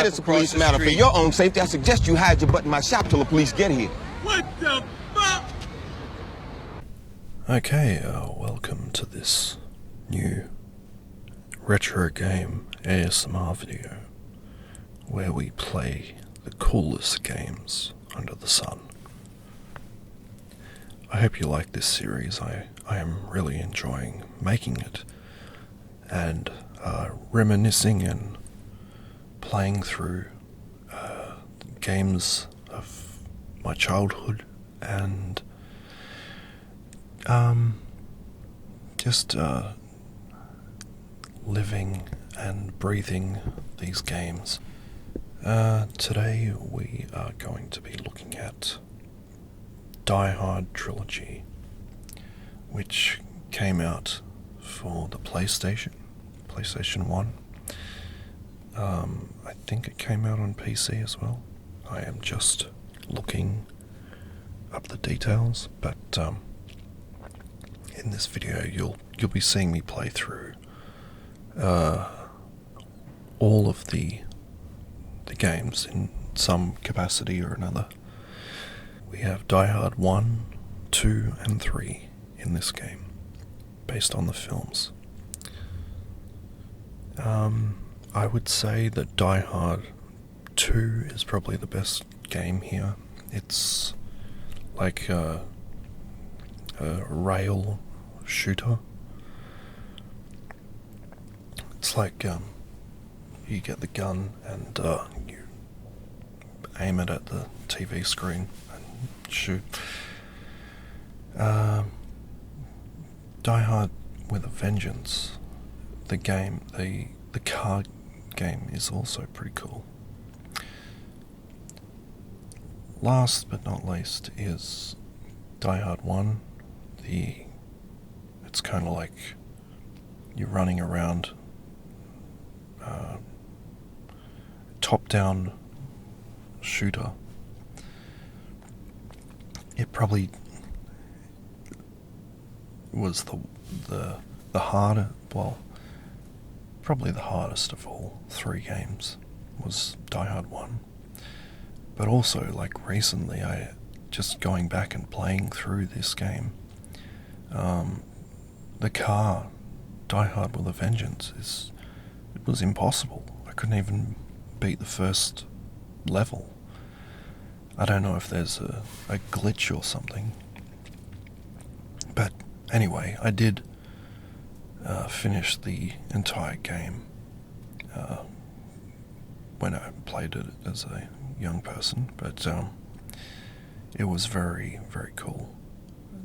That is a police matter. For your own safety, I suggest you hide your butt in my shop till the police get here. What the fuck? Okay, welcome to this new retro game ASMR video where we play the coolest games under the sun. I hope you like this series. I am really enjoying making it and reminiscing and playing through games of my childhood and just living and breathing these games. Today we are going to be looking at Die Hard Trilogy, which came out for the PlayStation 1. I think it came out on PC as well. I am just looking up the details, but in this video you'll be seeing me play through all of the games in some capacity or another. We have Die Hard 1, 2 and 3 in this game, based on the films. I would say that Die Hard 2 is probably the best game here. It's like a rail shooter. It's like you get the gun and you aim it at the TV screen and shoot. Die Hard with a Vengeance, the game, the card game is also pretty cool. Last but not least is Die Hard 1. It's kind of like you're running around, top-down shooter. It probably was the harder, well, probably the hardest of all three games was Die Hard 1. But also, like, recently, I just going back and playing through this game, the car, Die Hard with a Vengeance, it was impossible. I couldn't even beat the first level. I don't know if there's a glitch or something. But anyway, I did finish the entire game when I played it as a young person, but it was very, very cool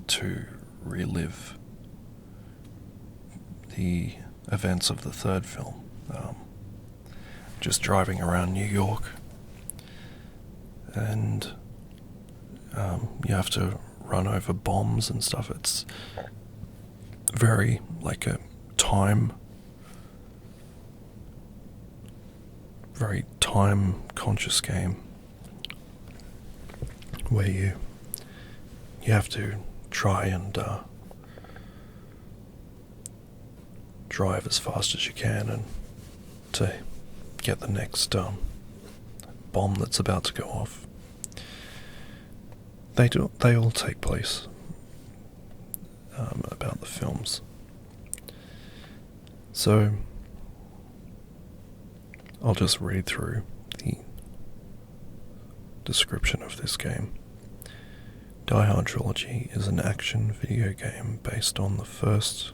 to relive the events of the third film. Just driving around New York, and you have to run over bombs and stuff. It's very like a very time-conscious game where you have to try and drive as fast as you can and to get the next bomb that's about to go off. They all take place about the films. So I'll just read through the description of this game. Die Hard Trilogy is an action video game based on the first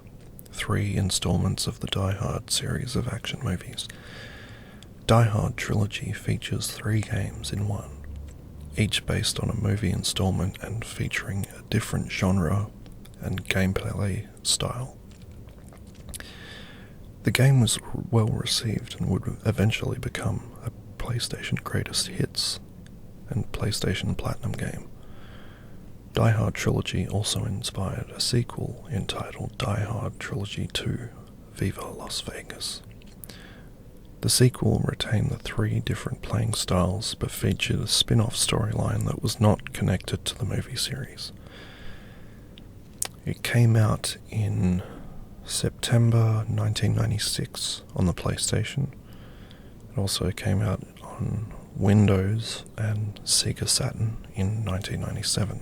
3 installments of the Die Hard series of action movies. Die Hard Trilogy features 3 games in one, each based on a movie installment and featuring a different genre and gameplay style. The game was well received and would eventually become a PlayStation Greatest Hits and PlayStation Platinum game. Die Hard Trilogy also inspired a sequel entitled Die Hard Trilogy 2: Viva Las Vegas. The sequel retained the 3 different playing styles but featured a spin-off storyline that was not connected to the movie series. It came out in September 1996 on the PlayStation. It also came out on Windows and Sega Saturn in 1997.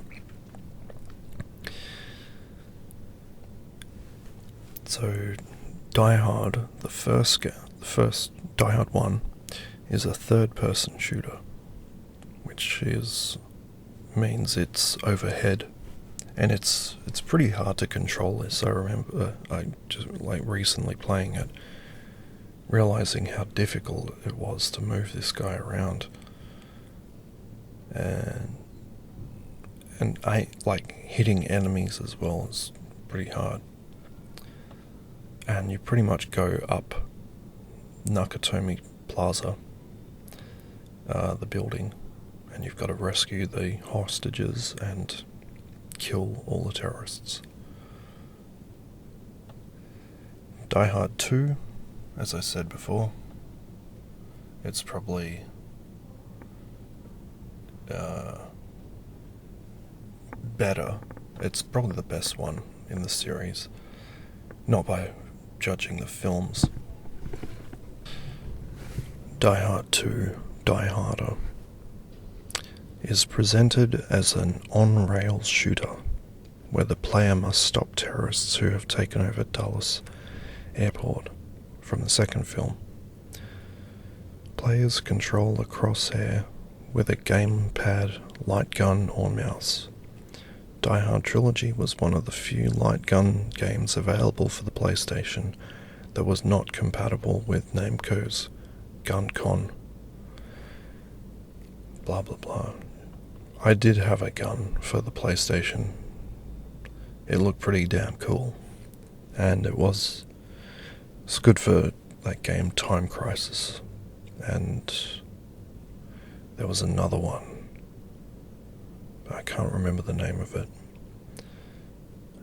So Die Hard, the first Die Hard 1, is a third-person shooter, which means it's overhead, and it's pretty hard to control this. I remember I just recently playing it, realizing how difficult it was to move this guy around, and I hitting enemies as well is pretty hard. And you pretty much go up Nakatomi Plaza, the building, and you've got to rescue the hostages and kill all the terrorists. Die Hard 2, as I said before, it's probably better. It's probably the best one in the series, not by judging the films. Die Hard 2, Die Harder, is presented as an on-rails shooter, where the player must stop terrorists who have taken over Dulles Airport from the second film. Players control the crosshair with a gamepad, light gun or mouse. Die Hard Trilogy was one of the few light gun games available for the PlayStation that was not compatible with Namco's GunCon. Blah blah blah. I did have a gun for the PlayStation. It looked pretty damn cool, and it's good for that game Time Crisis, and there was another one. I can't remember the name of it.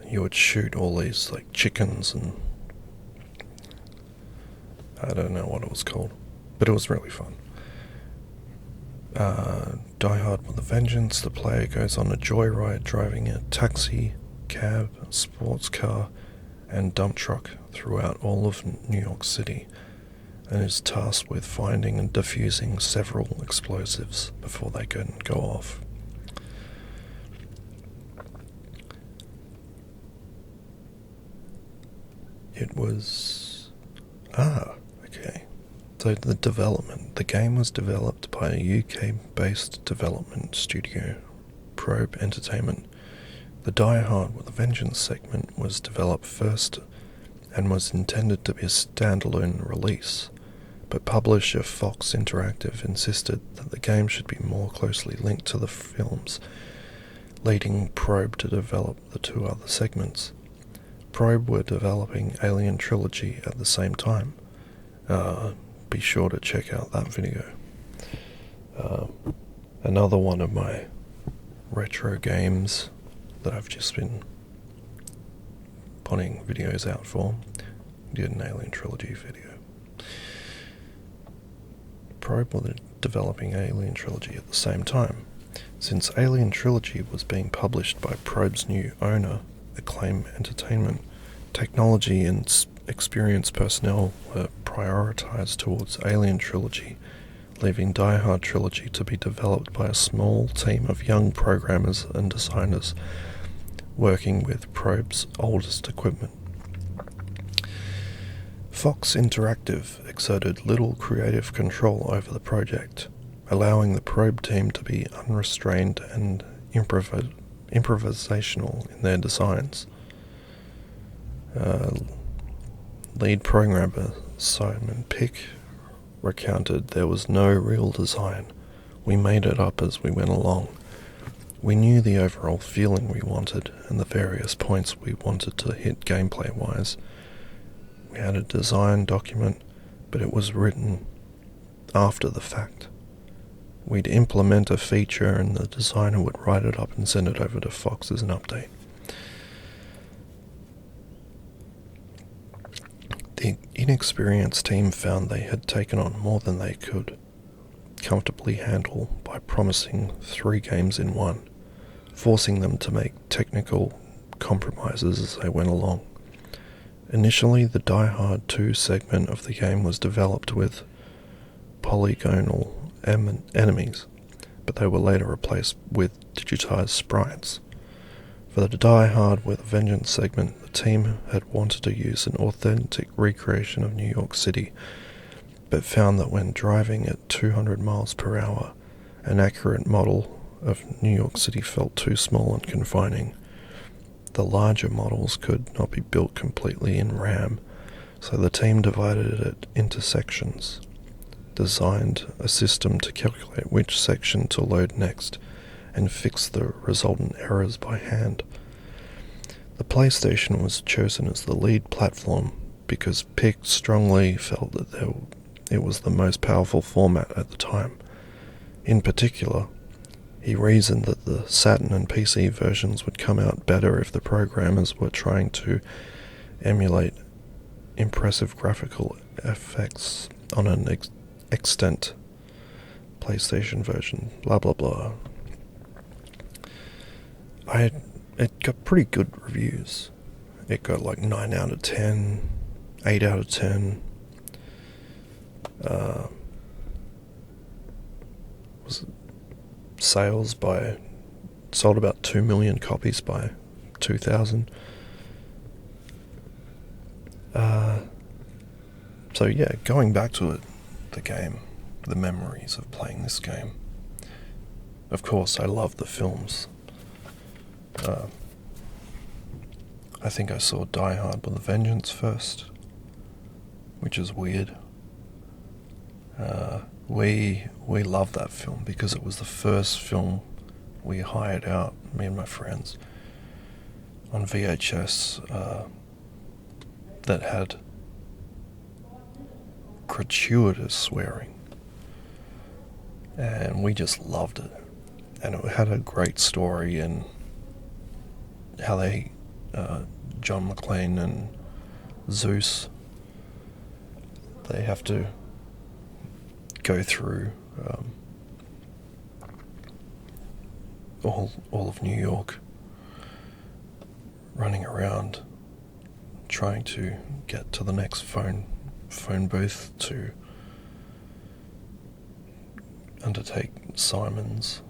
You would shoot all these chickens, and I don't know what it was called, but it was really fun. Die Hard with a Vengeance, the player goes on a joyride driving a taxi, cab, sports car, and dump truck throughout all of New York City, and is tasked with finding and defusing several explosives before they can go off. It was... okay. So the game was developed by a UK-based development studio, Probe Entertainment. The Die Hard with a Vengeance segment was developed first and was intended to be a standalone release, but publisher Fox Interactive insisted that the game should be more closely linked to the films, leading Probe to develop the two other segments. Probe were developing Alien Trilogy at the same time. Be sure to check out that video. Another one of my retro games that I've just been putting videos out for. Did an Alien Trilogy video. Probe were developing Alien Trilogy at the same time. Since Alien Trilogy was being published by Probe's new owner, Acclaim Entertainment, technology and experienced personnel were prioritized towards Alien Trilogy, leaving Die Hard Trilogy to be developed by a small team of young programmers and designers working with Probe's oldest equipment. Fox Interactive exerted little creative control over the project, allowing the Probe team to be unrestrained and improvisational in their designs. Lead programmer Simon Pick recounted, "There was no real design. We made it up as we went along. We knew the overall feeling we wanted and the various points we wanted to hit gameplay-wise. We had a design document, but it was written after the fact. We'd implement a feature and the designer would write it up and send it over to Fox as an update." The inexperienced team found they had taken on more than they could comfortably handle by promising 3 games in one, forcing them to make technical compromises as they went along. Initially, the Die Hard 2 segment of the game was developed with polygonal enemies, but they were later replaced with digitized sprites. For the Die Hard with a Vengeance segment, the team had wanted to use an authentic recreation of New York City, but found that when driving at 200 miles per hour, an accurate model of New York City felt too small and confining. The larger models could not be built completely in RAM, so the team divided it into sections, designed a system to calculate which section to load next, and fix the resultant errors by hand. The PlayStation was chosen as the lead platform because Pick strongly felt that it was the most powerful format at the time. In particular, he reasoned that the Saturn and PC versions would come out better if the programmers were trying to emulate impressive graphical effects on an extant PlayStation version. Blah blah blah. It got pretty good reviews. It got like 9 out of 10, 8 out of 10. Sold about 2 million copies by 2000. So yeah, going back to it, the game, the memories of playing this game. Of course, I love the films. I think I saw Die Hard with a Vengeance first, which is weird. We loved that film because it was the first film we hired out, me and my friends, on VHS that had gratuitous swearing, and we just loved it. And it had a great story, and how they, John McClane and Zeus, they have to go through all of New York, running around trying to get to the next phone booth to undertake Simon's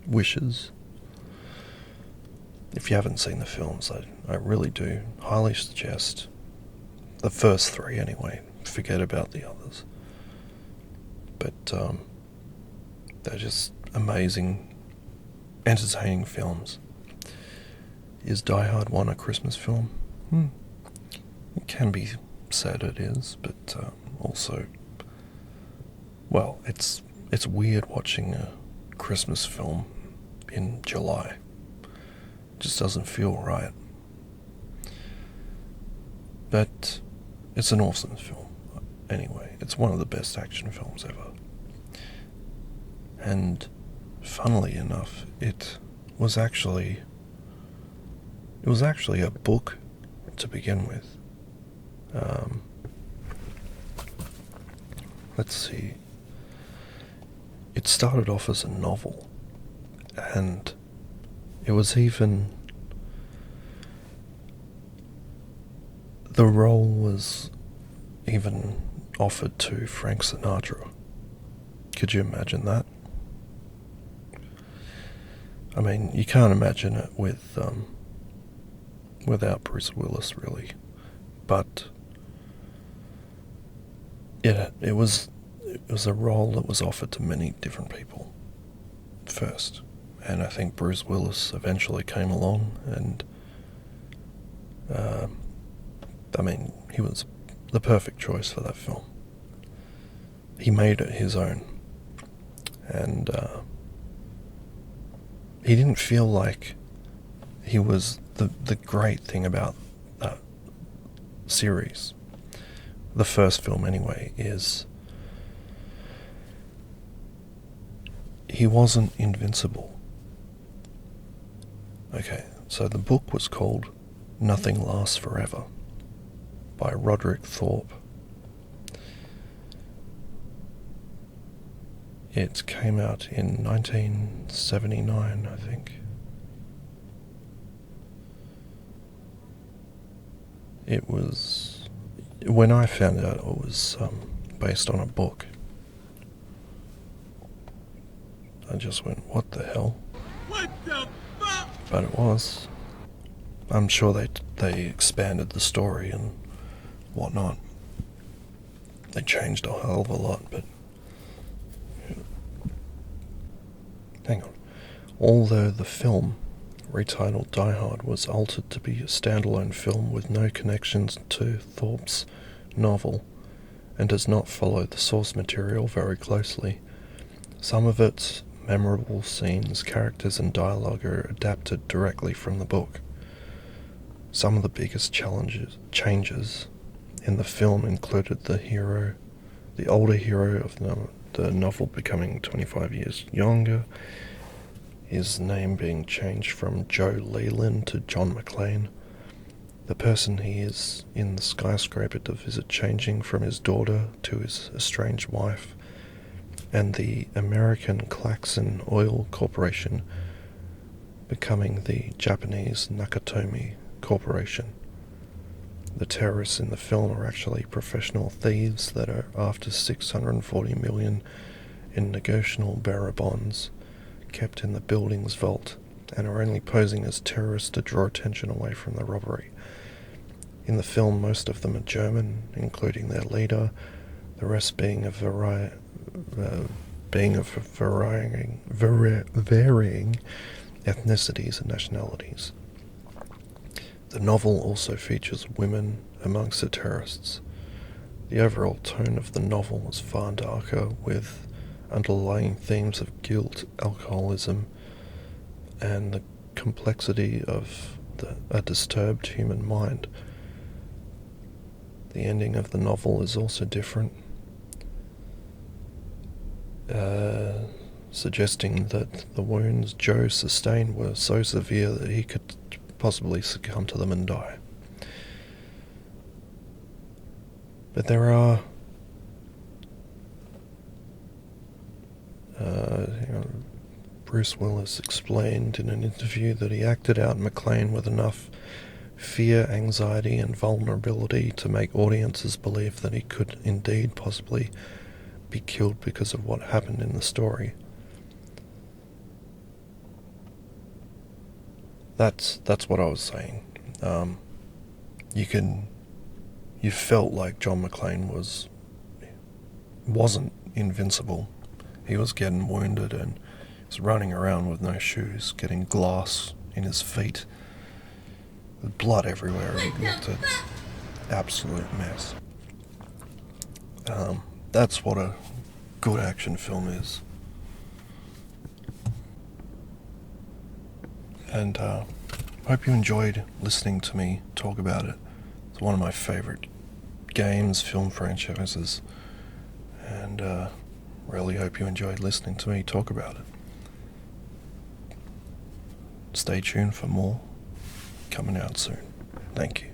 wishes. If you haven't seen the films, I really do highly suggest the first 3 anyway. Forget about the others. But they're just amazing, entertaining films. Is Die Hard 1 a Christmas film? It can be said it is, but also, well, it's weird watching a Christmas film in July. It just doesn't feel right. But it's an awesome film. Anyway, it's one of the best action films ever. And funnily enough, it was actually a book to begin with. Let's see. It started off as a novel, and it was even... the role was even offered to Frank Sinatra. Could you imagine that? I mean, you can't imagine it without Bruce Willis, really. But it was a role that was offered to many different people first, and I think Bruce Willis eventually came along, and I mean, he was the perfect choice for that film. He made it his own, and he didn't feel like he was the great thing about that series. The first film, anyway, is he wasn't invincible. Okay, so the book was called Nothing Lasts Forever by Roderick Thorpe. It came out in 1979, I think. It was... when I found out it was based on a book, I just went, what the hell? What the fuck? But it was. I'm sure they expanded the story and whatnot. They changed a hell of a lot, but... Hang on. Although the film, retitled Die Hard, was altered to be a standalone film with no connections to Thorpe's novel, and does not follow the source material very closely, some of its memorable scenes, characters and dialogue are adapted directly from the book. Some of the biggest changes in the film included the older hero of the novel becoming 25 years younger, his name being changed from Joe Leland to John McClane, the person he is in the skyscraper to visit changing from his daughter to his estranged wife, and the American Claxon Oil Corporation becoming the Japanese Nakatomi Corporation. The terrorists in the film are actually professional thieves that are after $640 million in negotiable bearer bonds kept in the building's vault, and are only posing as terrorists to draw attention away from the robbery. In the film, most of them are German, including their leader, the rest being of varying ethnicities and nationalities. The novel also features women amongst the terrorists. The overall tone of the novel is far darker, with underlying themes of guilt, alcoholism, and the complexity of a disturbed human mind. The ending of the novel is also different, suggesting that the wounds Joe sustained were so severe that he could possibly succumb to them and die. But there are Bruce Willis explained in an interview that he acted out McClane with enough fear, anxiety and vulnerability to make audiences believe that he could indeed possibly be killed because of what happened in the story. That's what I was saying. You felt like John McClane wasn't invincible. He was getting wounded and was running around with no shoes, getting glass in his feet, with blood everywhere. He looked an absolute mess. That's what a good action film is. And hope you enjoyed listening to me talk about it. It's one of my favorite games, film franchises, and really hope you enjoyed listening to me talk about it. Stay tuned for more coming out soon. Thank you.